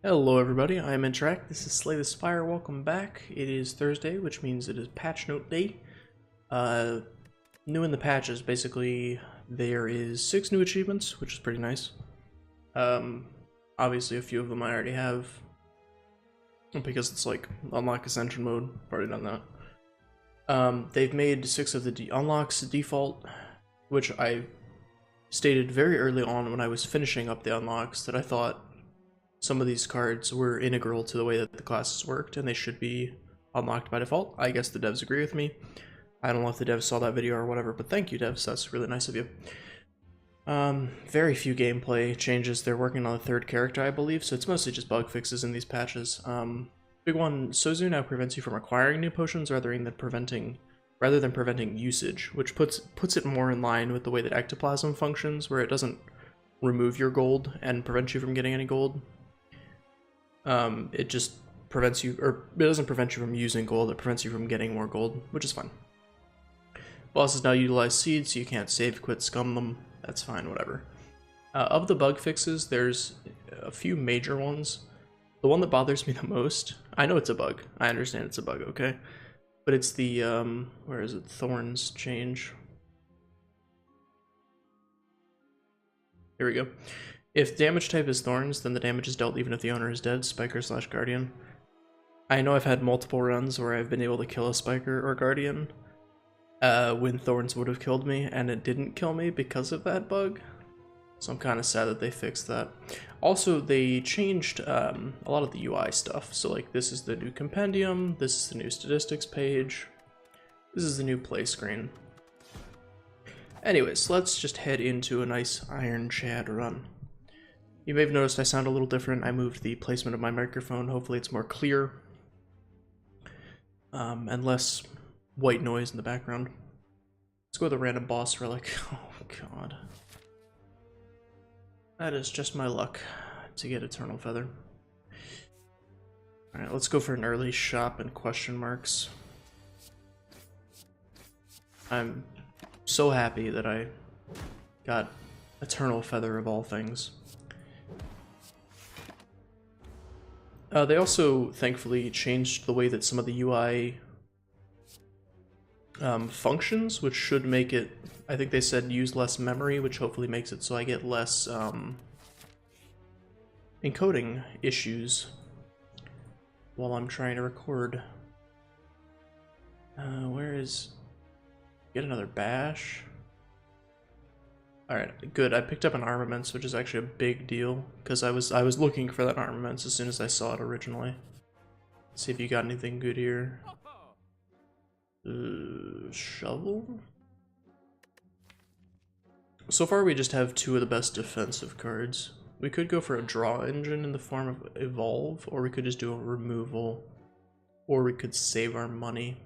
Hello everybody, I am int3r4ct. This is Slay the Spire. Welcome back. It is Thursday, which means it is patch note day. New in the patches, basically there is 6 new achievements, which is pretty nice. Obviously a few of them I already have, because it's like unlock ascension mode. I've already done that. They've made 6 of the unlocks default, which I stated very early on when I was finishing up the unlocks that I thought some of these cards were integral to the way that the classes worked, and they should be unlocked by default. I guess the devs agree with me. I don't know if the devs saw that video or whatever, but thank you, devs. That's really nice of you. Very few gameplay changes. They're working on the 3rd character, I believe, so it's mostly just bug fixes in these patches. Big one, Sozu now prevents you from acquiring new potions rather than preventing usage, which puts it more in line with the way that ectoplasm functions, where it doesn't remove your gold and prevent you from getting any gold. It just prevents you, or it doesn't prevent you from using gold, it prevents you from getting more gold, which is fine. Bosses now utilize seeds, so you can't save, quit, scum them. That's fine, whatever. Of the bug fixes, there's a few major ones. The one that bothers me the most, I know it's a bug, I understand it's a bug, okay? But it's the, where is it, Thorns change. Here we go. If damage type is Thorns, then the damage is dealt even if the owner is dead, Spiker/Guardian. I know I've had multiple runs where I've been able to kill a Spiker or Guardian when Thorns would have killed me, and it didn't kill me because of that bug. So I'm kind of sad that they fixed that. Also, they changed a lot of the UI stuff. So like this is the new compendium, this is the new statistics page, this is the new play screen. Anyways, let's just head into a nice Iron Chad run. You may have noticed I sound a little different. I moved the placement of my microphone. Hopefully it's more clear and less white noise in the background. Let's go with a random boss relic. Oh god. That is just my luck to get Eternal Feather. Alright, let's go for an early shop and question marks. I'm so happy that I got Eternal Feather of all things. They also, thankfully, changed the way that some of the UI functions, which should make it, I think they said use less memory, which hopefully makes it so I get less encoding issues while I'm trying to record. Where is... Get another bash? Alright, good. I picked up an armaments, which is actually a big deal, because I was looking for that armaments as soon as I saw it originally. Let's see if you got anything good here. Shovel? So far we just have 2 of the best defensive cards. We could go for a draw engine in the form of evolve, or we could just do a removal, or we could save our money.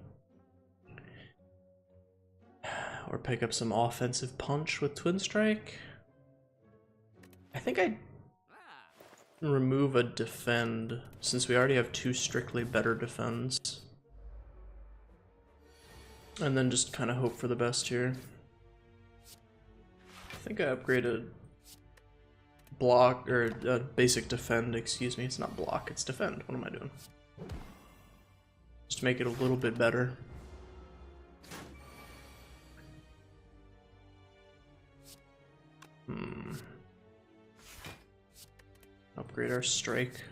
Or pick up some offensive punch with Twin Strike. I think I'd remove a defend, since we already have 2 strictly better defends. And then just kind of hope for the best here. I think I upgraded block, or basic defend, excuse me. It's not block, it's defend. What am I doing? Just to make it a little bit better. Upgrade our strike.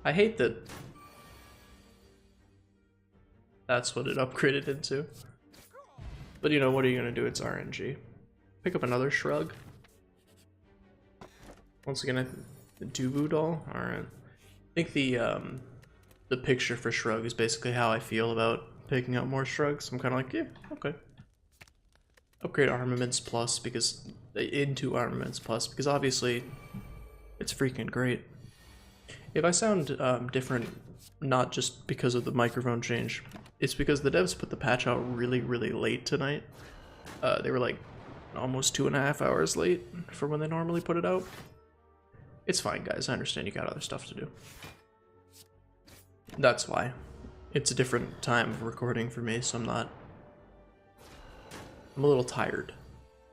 I hate that that's what it upgraded into. But you know, what are you gonna do? It's RNG. Pick up another shrug. Once again, the Dubu doll. Alright. I think the picture for shrug is basically how I feel about picking up more shrugs. I'm kinda like, yeah, okay. Upgrade armaments plus because obviously it's freaking great. If I sound different, not just because of the microphone change, it's because the devs put the patch out really late tonight. They were like almost 2.5 hours late for when they normally put it out. It's fine, guys, I understand you got other stuff to do. That's why. It's a different time of recording for me, so I'm a little tired,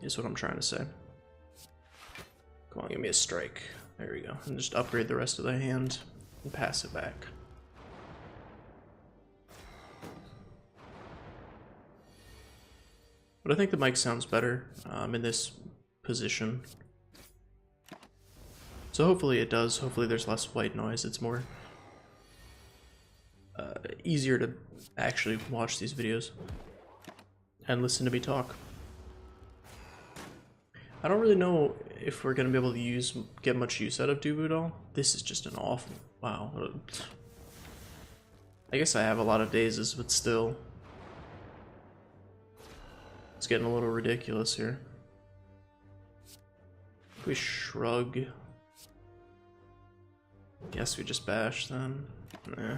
is what I'm trying to say. Come on, give me a strike. There we go. And just upgrade the rest of the hand and pass it back. But I think the mic sounds better in this position. So hopefully it does. Hopefully there's less white noise. It's more easier to actually watch these videos and listen to me talk. I don't really know if we're gonna be able to get much use out of Dooboo. This is just an awful, wow. I guess I have a lot of dazes, but still. It's getting a little ridiculous here. We shrug. Guess we just bash then. Nah.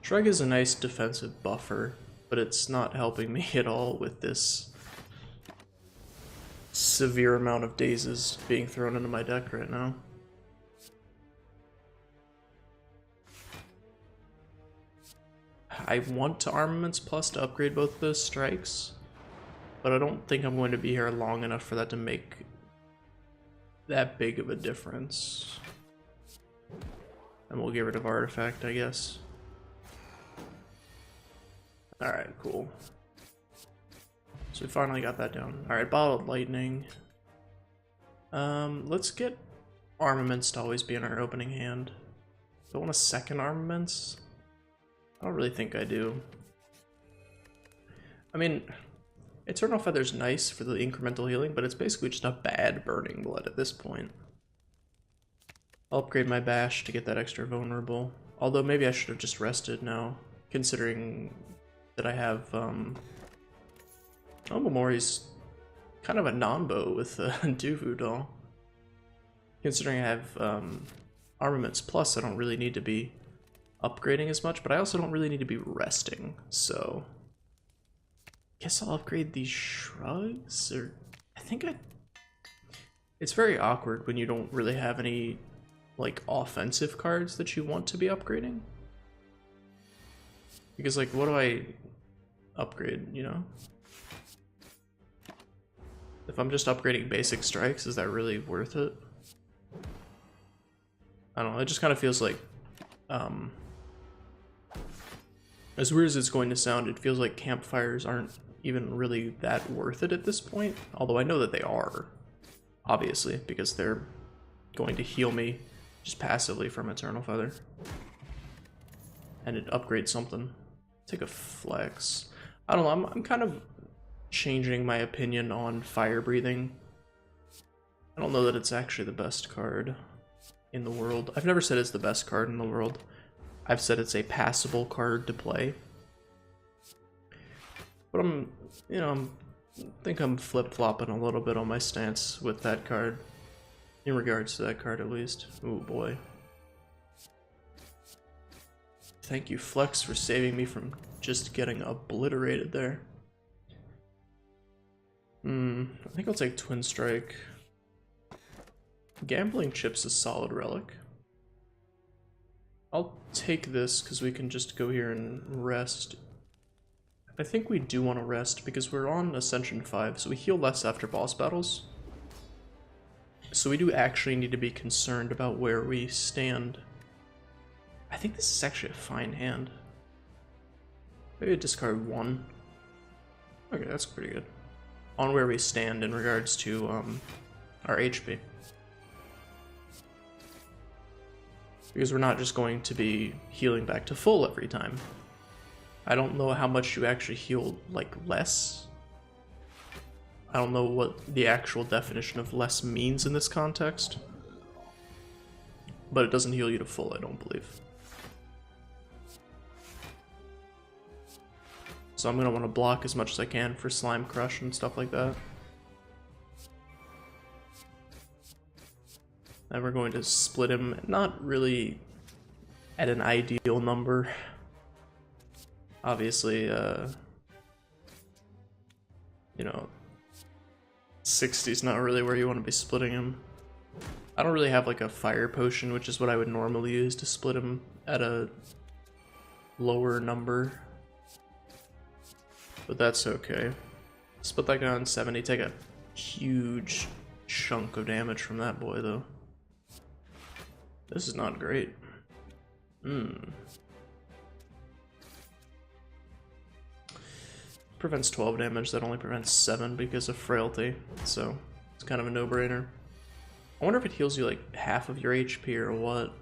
Shrug is a nice defensive buffer, but it's not helping me at all with this severe amount of dazes being thrown into my deck right now. I want to Armaments Plus to upgrade both of those strikes, but I don't think I'm going to be here long enough for that to make that big of a difference. And we'll get rid of Artifact, I guess. Alright, cool. So we finally got that down. Alright, Bottled Lightning. Let's get Armaments to always be in our opening hand. Do I want a second Armaments? I don't really think I do. I mean, Eternal Feather's nice for the incremental healing, but it's basically just a bad Burning Blood at this point. I'll upgrade my Bash to get that extra vulnerable. Although maybe I should have just rested now, considering that I have, Omamori's kind of a non-bow with Dooboo. Considering I have Armaments Plus, I don't really need to be upgrading as much, but I also don't really need to be resting, so guess I'll upgrade these shrugs, or it's very awkward when you don't really have any like offensive cards that you want to be upgrading, because like what do I upgrade, you know? If I'm just upgrading basic strikes, is that really worth it? I don't know, it just kind of feels like as weird as it's going to sound, it feels like campfires aren't even really that worth it at this point. Although I know that they are, obviously, because they're going to heal me just passively from Eternal Feather. And it upgrades something. Take a Flex. I don't know, I'm kind of changing my opinion on Fire Breathing. I don't know that it's actually the best card in the world. I've never said it's the best card in the world. I've said it's a passable card to play. But I think I'm flip-flopping a little bit on my stance with that card. In regards to that card, at least. Oh boy. Thank you, Flex, for saving me from just getting obliterated there. I think I'll take Twin Strike. Gambling Chip's a solid relic. I'll take this because we can just go here and rest. I think we do want to rest because we're on Ascension 5, so we heal less after boss battles. So we do actually need to be concerned about where we stand. I think this is actually a fine hand. Maybe discard 1. Okay, that's pretty good. On where we stand in regards to our HP. Because we're not just going to be healing back to full every time. I don't know how much you actually heal, like, less. I don't know what the actual definition of less means in this context. But it doesn't heal you to full, I don't believe. So I'm going to want to block as much as I can for Slime Crush and stuff like that. And we're going to split him, not really at an ideal number. Obviously, you know, 60 is not really where you want to be splitting him. I don't really have like a fire potion, which is what I would normally use to split him at a lower number. But that's okay. Split that guy on 70, take a huge chunk of damage from that boy, though. This is not great. Prevents 12 damage, that only prevents 7 because of frailty, so it's kind of a no-brainer. I wonder if it heals you like half of your HP or what.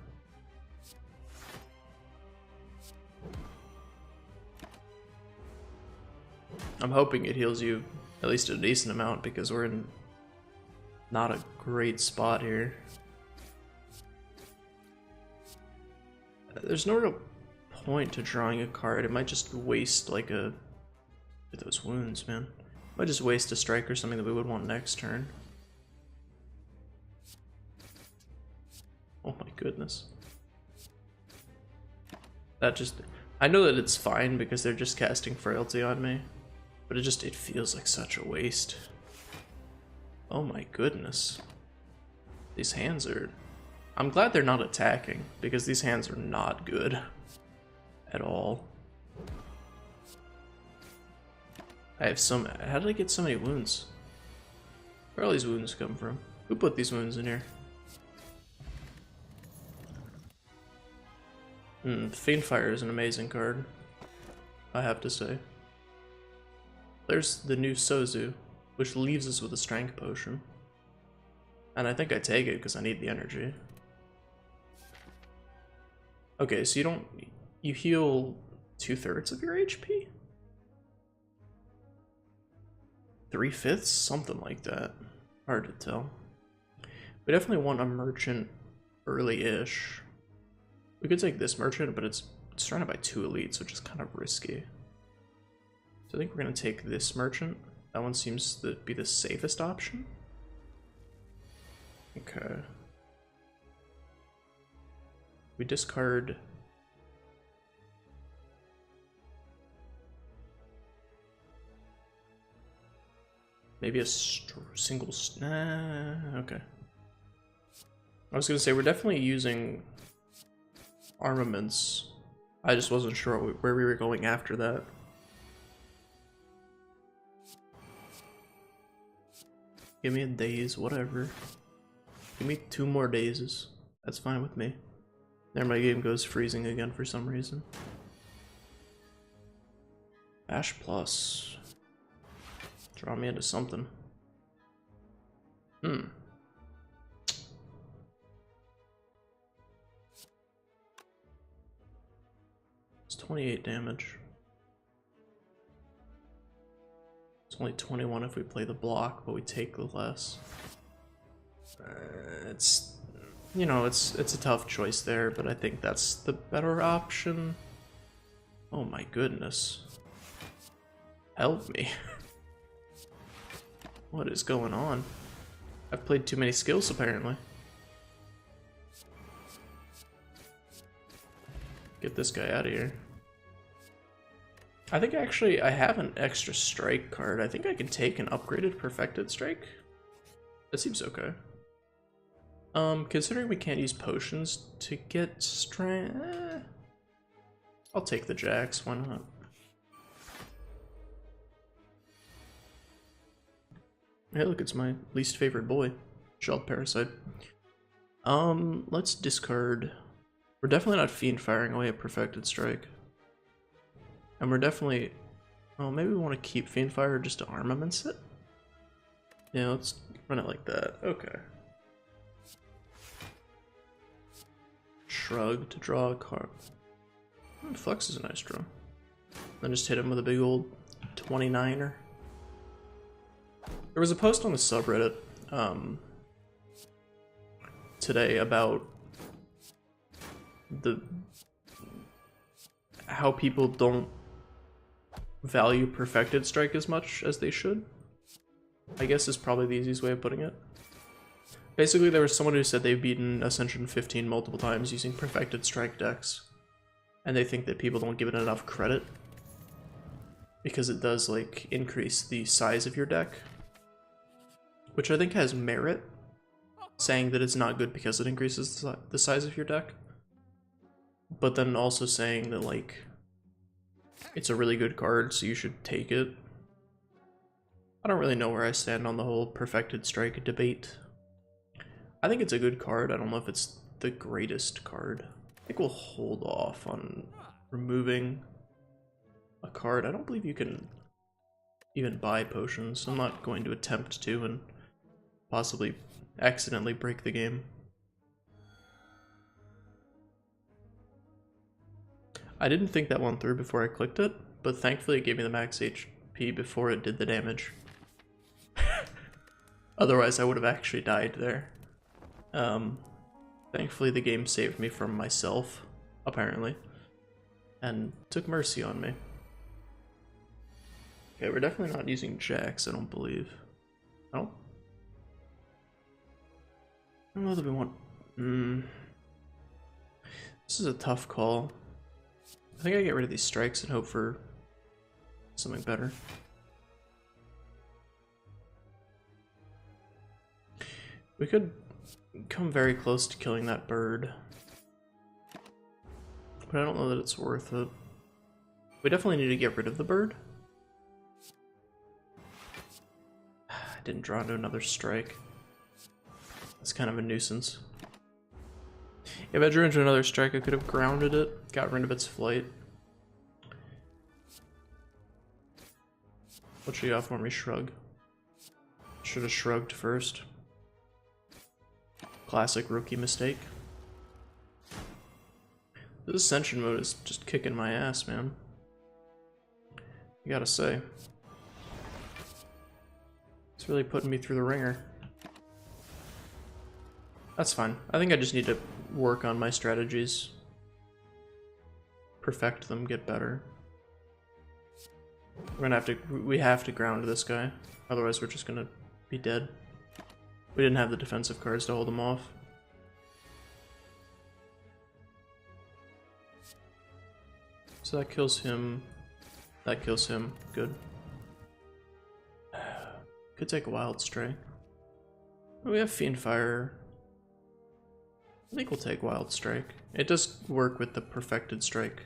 I'm hoping it heals you at least a decent amount because we're in not a great spot here. There's no real point to drawing a card. It might just waste like a... With those wounds, man. It might just waste a strike or something that we would want next turn. Oh my goodness. That just... I know that it's fine because they're just casting frailty on me. But it feels like such a waste. Oh my goodness. These hands are... I'm glad they're not attacking, because these hands are not good. At all. I have some... How did I get so many wounds? Where all these wounds come from? Who put these wounds in here? Fiendfire is an amazing card, I have to say. There's the new Sozu, which leaves us with a strength potion. And I think I take it because I need the energy. Okay, so you heal 2/3 of your HP? 3/5? Something like that. Hard to tell. We definitely want a merchant early-ish. We could take this merchant, but it's surrounded by 2 elites, which is kind of risky. So I think we're going to take this merchant. That one seems to be the safest option. Okay. We discard... Maybe a single... Nah, okay. I was going to say, we're definitely using armaments. I just wasn't sure where we were going after that. Give me a daze, whatever. Give me 2 more dazes. That's fine with me. There, my game goes freezing again for some reason. Ash plus. Draw me into something. It's 28 damage. It's only 21 if we play the block, but we take the less. It's, you know, it's a tough choice there, but I think that's the better option. Oh my goodness. Help me. What is going on? I've played too many skills apparently. Get this guy out of here. I think actually I have an extra strike card. I think I can take an upgraded perfected strike. That seems okay. Considering we can't use potions to get strength, I'll take the Jax, why not? Hey look, it's my least favorite boy. Shelled Parasite. Let's discard. We're definitely not fiend firing away a perfected strike. And we're definitely... Oh, maybe we want to keep Fiendfire just to armaments it? Yeah, let's run it like that. Okay. Shrug to draw a card. Flex is a nice draw. Then just hit him with a big old 29er. There was a post on the subreddit today about how people don't value perfected strike as much as they should, I guess is probably the easiest way of putting it. Basically, there was someone who said they've beaten Ascension 15 multiple times using perfected strike decks, and they think that people don't give it enough credit because it does like increase the size of your deck, which I think has merit, saying that it's not good because it increases the size of your deck, but then also saying that like it's a really good card, so you should take it. I don't really know where I stand on the whole Perfected Strike debate. I think it's a good card. I don't know if it's the greatest card. I think we'll hold off on removing a card. I don't believe you can even buy potions. I'm not going to attempt to and possibly accidentally break the game. I didn't think that one through before I clicked it, but thankfully it gave me the max HP before it did the damage. Otherwise I would have actually died there. Thankfully the game saved me from myself, apparently, and took mercy on me. Okay, we're definitely not using jacks, I don't believe. I don't know that we want... This is a tough call. I think I get rid of these strikes and hope for something better. We could come very close to killing that bird, but I don't know that it's worth it. We definitely need to get rid of the bird. I didn't draw into another strike. That's kind of a nuisance. If I drew into another strike, I could have grounded it, got rid of its flight. What you got for me, Shrug? Should have shrugged first. Classic rookie mistake. This Ascension mode is just kicking my ass, man. You gotta say. It's really putting me through the ringer. That's fine. I think I just need to work on my strategies. Perfect them, get better. We have to ground this guy. Otherwise we're just gonna be dead. We didn't have the defensive cards to hold him off. So that kills him. That kills him. Good. Could take a Wild Strike. We have Fiend Fire. I think we'll take Wild Strike. It does work with the Perfected Strike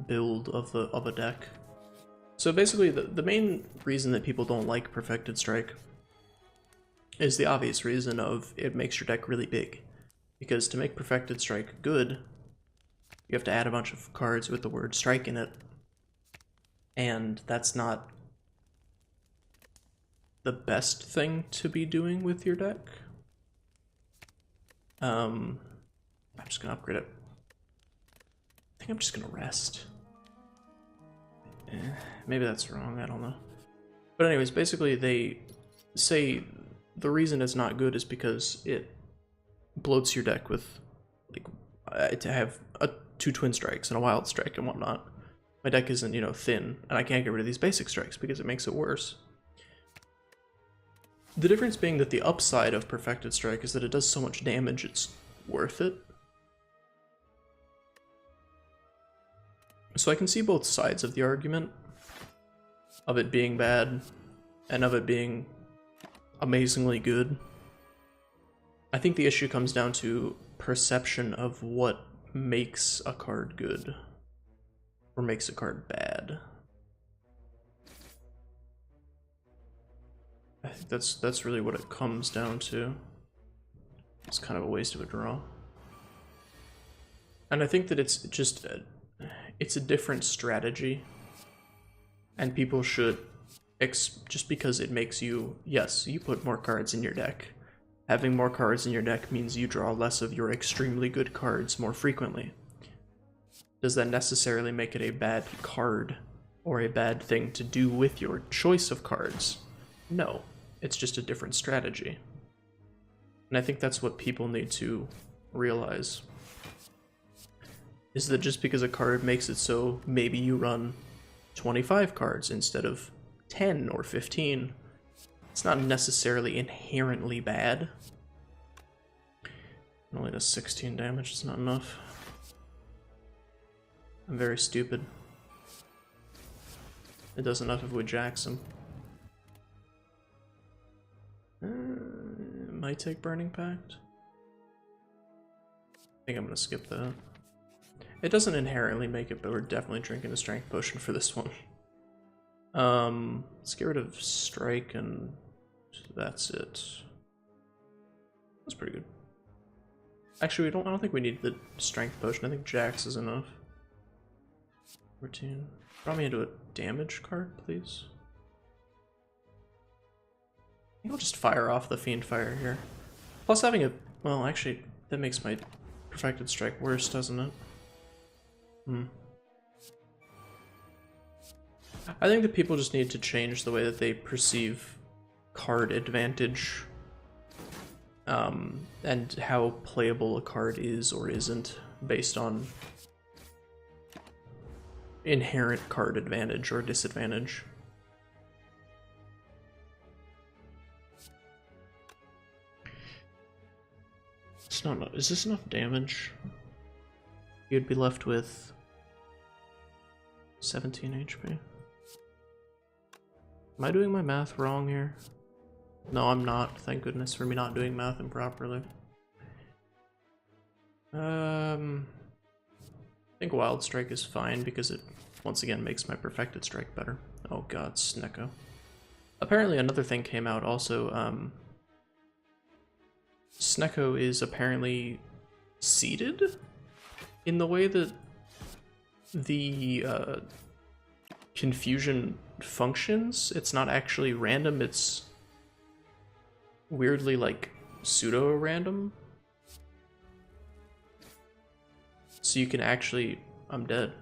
build of a deck. So basically the main reason that people don't like Perfected Strike is the obvious reason of it makes your deck really big. Because to make Perfected Strike good, you have to add a bunch of cards with the word strike in it. And that's not the best thing to be doing with your deck. I'm just gonna upgrade it. I think I'm just gonna rest. Maybe that's wrong, I don't know. But anyways, basically they say the reason it's not good is because it bloats your deck with, like, to have two twin strikes and a wild strike and whatnot. My deck isn't, you know, thin, and I can't get rid of these basic strikes because it makes it worse. The difference being that the upside of Perfected Strike is that it does so much damage, it's worth it. So I can see both sides of the argument, of it being bad and of it being amazingly good. I think the issue comes down to perception of what makes a card good or makes a card bad. I think that's really what it comes down to. It's kind of a waste of a draw. And I think that it's just it's a different strategy, and people should, just because it makes you, yes, you put more cards in your deck. Having more cards in your deck means you draw less of your extremely good cards more frequently. Does that necessarily make it a bad card or a bad thing to do with your choice of cards? No, it's just a different strategy. And I think that's what people need to realize. Is that just because a card makes it so maybe you run 25 cards instead of 10 or 15, it's not necessarily inherently bad. It only does 16 damage, it's not enough. I'm very stupid. It does enough if we jacks him. Might take Burning Pact. I think I'm gonna skip that. It doesn't inherently make it, but we're definitely drinking a strength potion for this one. Let's get rid of strike and that's it. That's pretty good. Actually, I don't think we need the strength potion. I think Jax is enough. 14. Draw me into a damage card, please. I think I'll just fire off the Fiend Fire here. Plus having a... Well, actually, that makes my Perfected Strike worse, doesn't it? I think that people just need to change the way that they perceive card advantage. And how playable a card is or isn't based on inherent card advantage or disadvantage. It's not. Is this enough damage? You'd be left with 17 HP. Am I doing my math wrong here? No, I'm not. Thank goodness for me not doing math improperly. I think Wild Strike is fine because it once again makes my Perfected Strike better. Oh god, Snecko. Apparently another thing came out also. Snecko is apparently seeded in the way that the confusion functions. It's not actually random, it's weirdly like pseudo-random. So you can actually... I'm dead.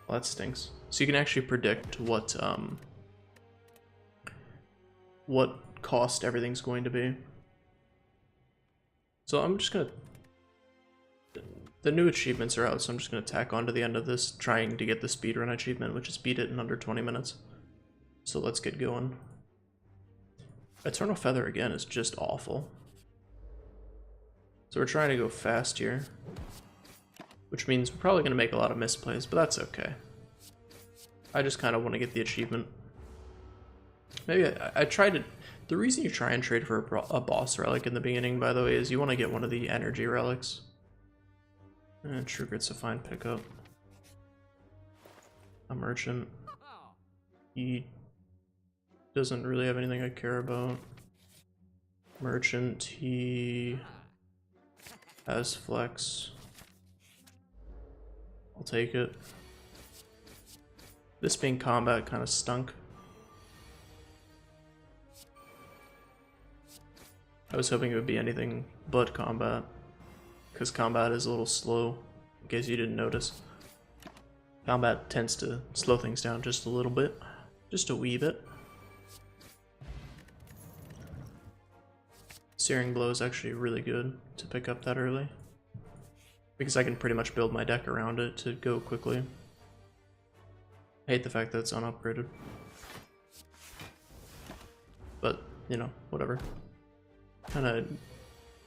Well, that stinks. So you can actually predict what cost everything's going to be. So I'm just gonna... The new achievements are out, so I'm just gonna tack on to the end of this, trying to get the speedrun achievement, which is beat it in under 20 minutes. So let's get going. Eternal Feather again is just awful. So we're trying to go fast here, which means we're probably going to make a lot of misplays, but that's okay. I just kind of want to get the achievement. Maybe I tried to... The reason you try and trade for a boss relic in the beginning, by the way, is you want to get one of the energy relics. And True Grit's a fine pickup. A merchant. He doesn't really have anything I care about. Merchant, he has flex. I'll take it. This being combat kind of stunk. I was hoping it would be anything but combat, because combat is a little slow, in case you didn't notice. Combat tends to slow things down just a little bit, just a wee bit. Searing Blow is actually really good to pick up that early, because I can pretty much build my deck around it to go quickly. I hate the fact that it's unupgraded, but you know, whatever. Kind of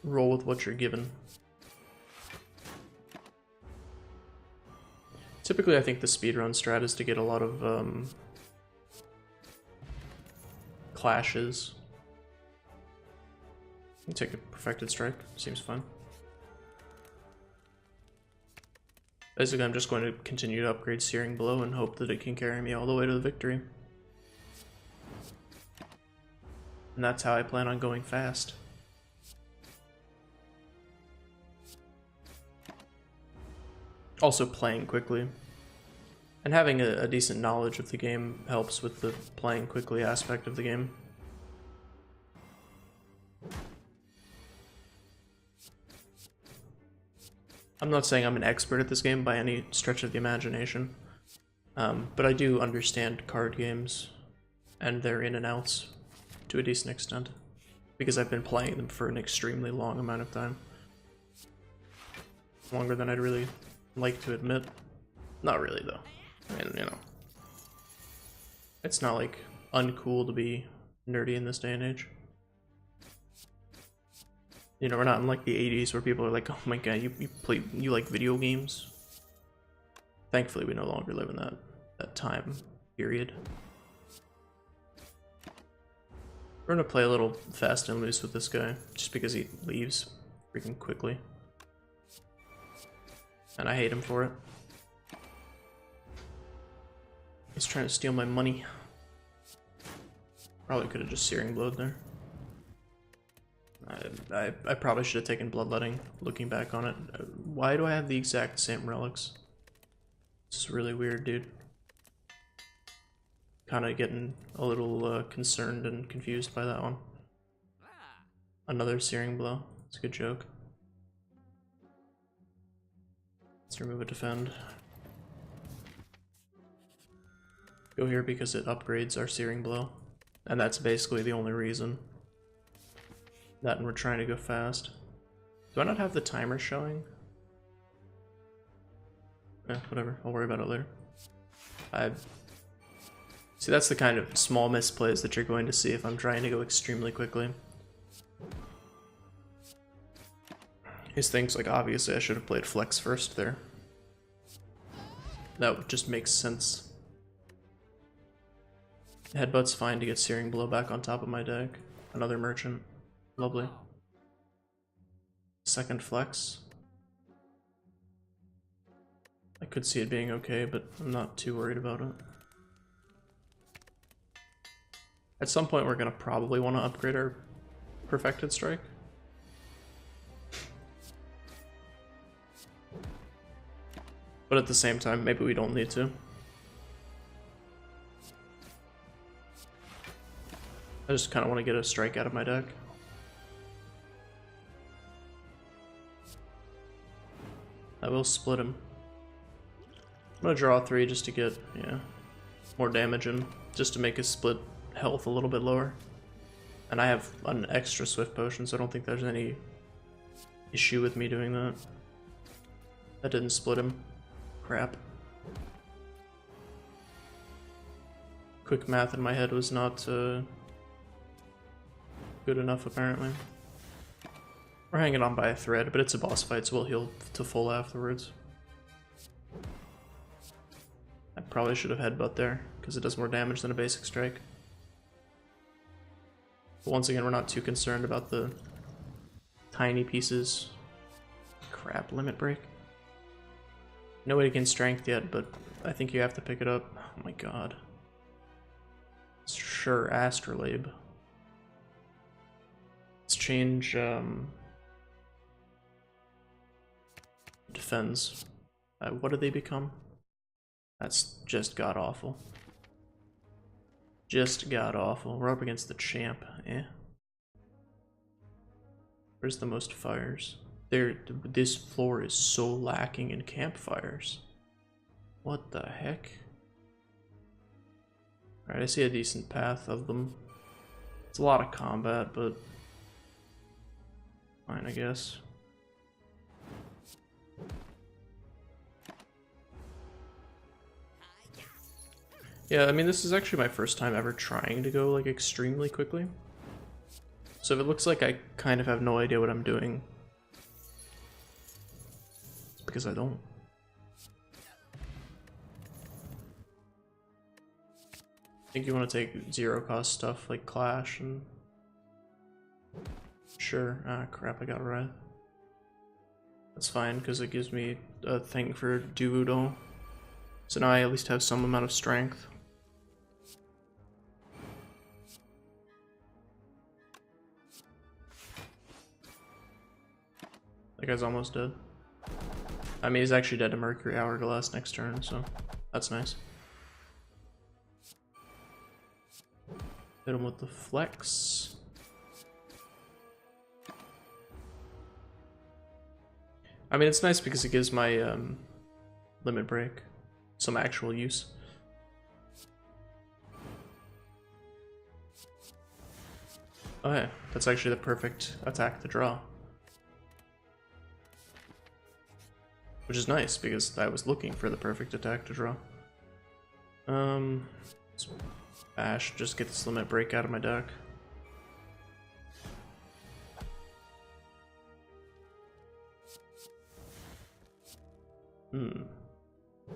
roll with what you're given. Typically I think the speedrun strat is to get a lot of clashes. You take a Perfected Strike, seems fun. Basically I'm just going to continue to upgrade Searing Blow and hope that it can carry me all the way to the victory. And that's how I plan on going fast. Also playing quickly. And having a decent knowledge of the game helps with the playing quickly aspect of the game. I'm not saying I'm an expert at this game by any stretch of the imagination, but I do understand card games and their in and outs to a decent extent, because I've been playing them for an extremely long amount of time. Longer than I'd really like to admit. Not really though. I mean, you know, it's not like uncool to be nerdy in this day and age. You know, we're not in like the 80s where people are like, oh my god, you like video games? Thankfully we no longer live in that time period. We're gonna play a little fast and loose with this guy, just because he leaves freaking quickly. And I hate him for it. He's trying to steal my money. Probably could have just Searing Blowed there. I probably should have taken Bloodletting, looking back on it. Why do I have the exact same relics? This is really weird, dude. Kinda getting a little concerned and confused by that one. Another Searing Blow. It's a good joke. Let's remove a defend. Go here because it upgrades our Searing Blow. And that's basically the only reason. That and we're trying to go fast. Do I not have the timer showing? Eh, whatever. I'll worry about it later. See, that's the kind of small misplays that you're going to see if I'm trying to go extremely quickly. His things like, obviously I should have played Flex first there. That just makes sense. Headbutt's fine to get Searing Blow back on top of my deck. Another Merchant. Lovely. Second Flex. I could see it being okay, but I'm not too worried about it. At some point we're gonna probably want to upgrade our Perfected Strike. But at the same time, maybe we don't need to. I just kind of want to get a strike out of my deck. I will split him. I'm gonna draw 3 just to get, yeah, more damage in, just to make his split health a little bit lower. And I have an extra Swift Potion, so I don't think there's any issue with me doing that. That didn't split him. Crap. Quick math in my head was not good enough, apparently. We're hanging on by a thread, but it's a boss fight, so we'll heal to full afterwards. I probably should have headbutt there, because it does more damage than a basic strike. But once again, we're not too concerned about the tiny pieces. Crap, limit break. Nobody can strength yet, but I think you have to pick it up. Oh my god. Sure, Astrolabe. Let's change, defends. What do they become? That's just god-awful. Just god-awful. We're up against the champ, eh? Where's the most fires? This floor is so lacking in campfires. What the heck? Alright, I see a decent path of them. It's a lot of combat, but fine, I guess. Yeah, I mean, this is actually my first time ever trying to go, like, extremely quickly. So if it looks like I kind of have no idea what I'm doing, it's because I don't. I think you want to take zero-cost stuff like Clash and... Sure. Ah, crap, I got Wrath. That's fine, because it gives me a thing for Duvudo. So now I at least have some amount of strength. That guy's almost dead. I mean, he's actually dead to Mercury Hourglass next turn, so that's nice. Hit him with the flex. I mean, it's nice because it gives my limit break some actual use. Oh yeah, that's actually the perfect attack to draw. Which is nice, because I was looking for the perfect attack to draw. Let's bash, just get this limit break out of my deck.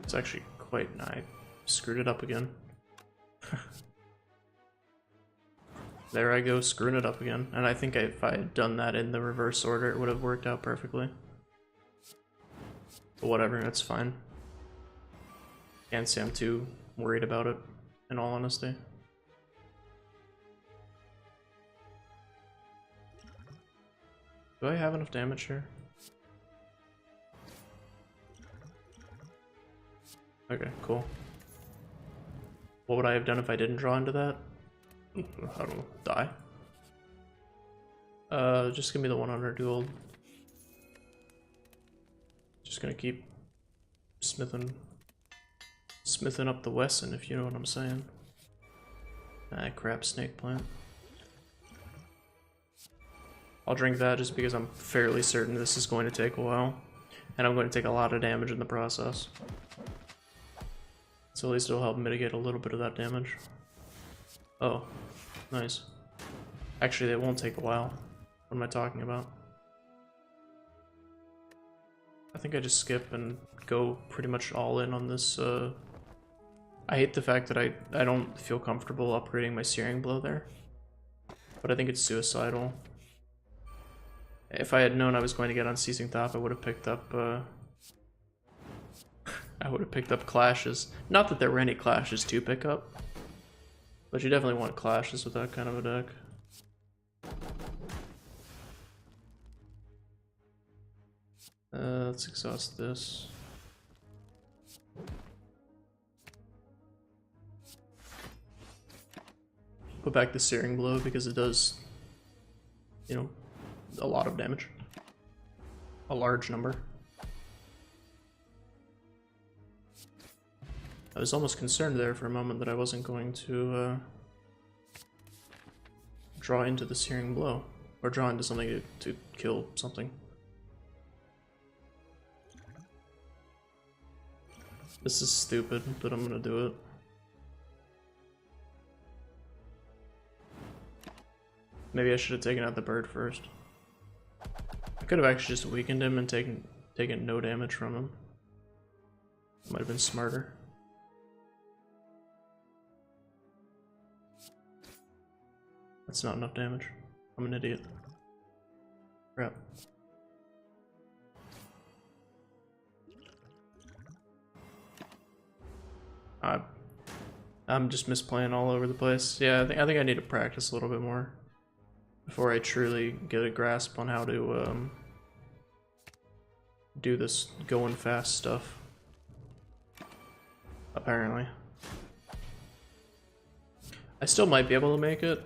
It's actually quite... I screwed it up again. There I go, screwing it up again. And I think if I had done that in the reverse order, it would have worked out perfectly. But whatever, that's fine. Can't say I'm too worried about it, in all honesty. Do I have enough damage here? Okay, cool. What would I have done if I didn't draw into that? I don't know. Die. Just give me the 100 gold. Just gonna keep smithing up the Wesson, if you know what I'm saying. Ah, crap, snake plant. I'll drink that just because I'm fairly certain this is going to take a while. And I'm going to take a lot of damage in the process. So at least it'll help mitigate a little bit of that damage. Oh, nice. Actually, it won't take a while. What am I talking about? I think I just skip and go pretty much all in on this. I hate the fact that I don't feel comfortable upgrading my searing blow there. But I think it's suicidal. If I had known I was going to get Unceasing Thought, I would have picked up clashes. Not that there were any clashes to pick up, but you definitely want clashes with that kind of a deck. Let's exhaust this. Put back the Searing Blow because it does, you know, a lot of damage. A large number. I was almost concerned there for a moment that I wasn't going to draw into the Searing Blow, or draw into something to kill something. This is stupid, but I'm gonna do it. Maybe I should have taken out the bird first. I could have actually just weakened him and taken no damage from him. Might have been smarter. That's not enough damage. I'm an idiot. Crap. I'm just misplaying all over the place. Yeah, I think I need to practice a little bit more before I truly get a grasp on how to do this going fast stuff. Apparently. I still might be able to make it.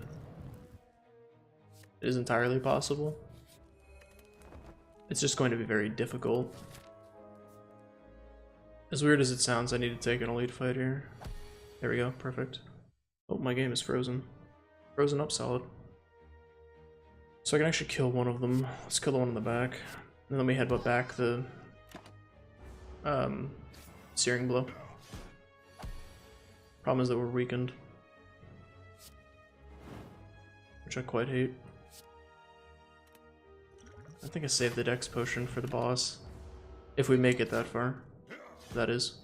It is entirely possible. It's just going to be very difficult. As weird as it sounds, I need to take an elite fight here. There we go, perfect. Oh, my game is frozen. Frozen up solid. So I can actually kill one of them. Let's kill the one in the back. And then we headbutt back the Searing Blow. Problem is that we're weakened. Which I quite hate. I think I saved the Dex potion for the boss. If we make it that far. That is.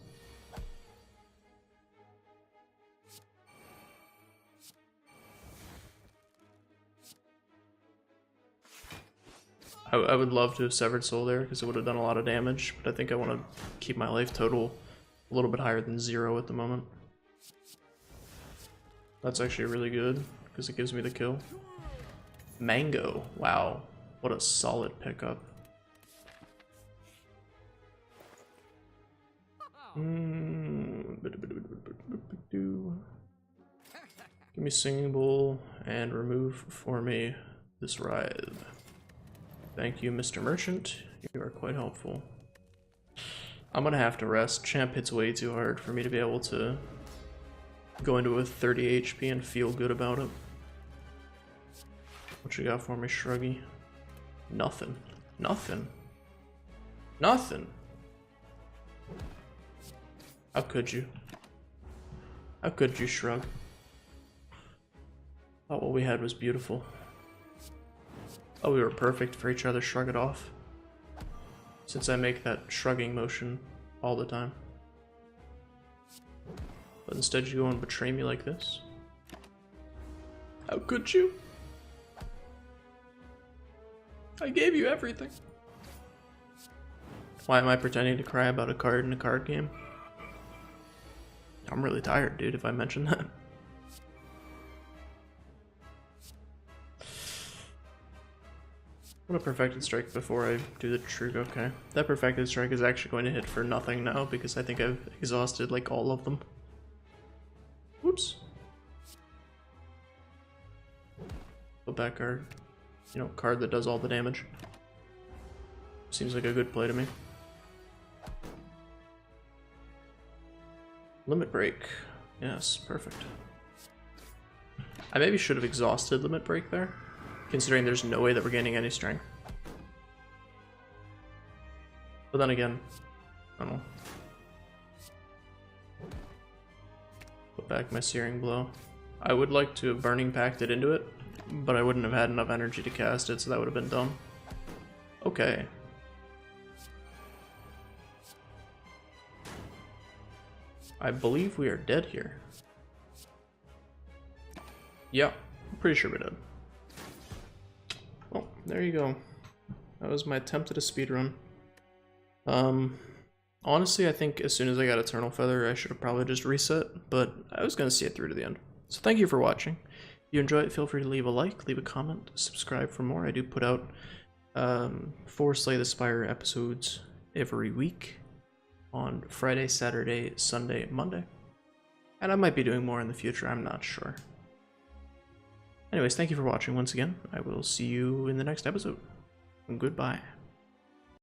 I would love to have Severed Soul there because it would have done a lot of damage, but I think I want to keep my life total a little bit higher than 0 at the moment. That's actually really good because it gives me the kill. Mango, wow, what a solid pickup. Give me Singing Bowl and remove for me this Writhe. Thank you, Mr. Merchant. You are quite helpful. I'm gonna have to rest. Champ hits way too hard for me to be able to go into a 30 HP and feel good about it. What you got for me, Shruggy? Nothing. Nothing. Nothing. How could you? How could you, Shrug? Thought what we had was beautiful. Oh, we were perfect for each other. Shrug it off. Since I make that shrugging motion all the time. But instead you go and betray me like this. How could you? I gave you everything. Why am I pretending to cry about a card in a card game? I'm really tired, dude, if I mention that. What a perfected strike before I do the true. Okay. That perfected strike is actually going to hit for nothing now because I think I've exhausted like all of them. Whoops. Put back card. You know, card that does all the damage. Seems like a good play to me. Limit break. Yes, perfect. I maybe should have exhausted limit break there, considering there's no way that we're gaining any strength. But then again, I don't know. Put back my Searing Blow. I would like to have Burning Pacted into it, but I wouldn't have had enough energy to cast it, so that would have been dumb. Okay. I believe we are dead here. Yeah, I'm pretty sure we're dead. Well, there you go. That was my attempt at a speedrun. Honestly, I think as soon as I got Eternal Feather, I should have probably just reset, but I was going to see it through to the end. So thank you for watching. If you enjoy it, feel free to leave a like, leave a comment, subscribe for more. I do put out 4 Slay the Spire episodes every week on Friday, Saturday, Sunday, Monday. And I might be doing more in the future, I'm not sure. Anyways, thank you for watching once again. I will see you in the next episode. Goodbye.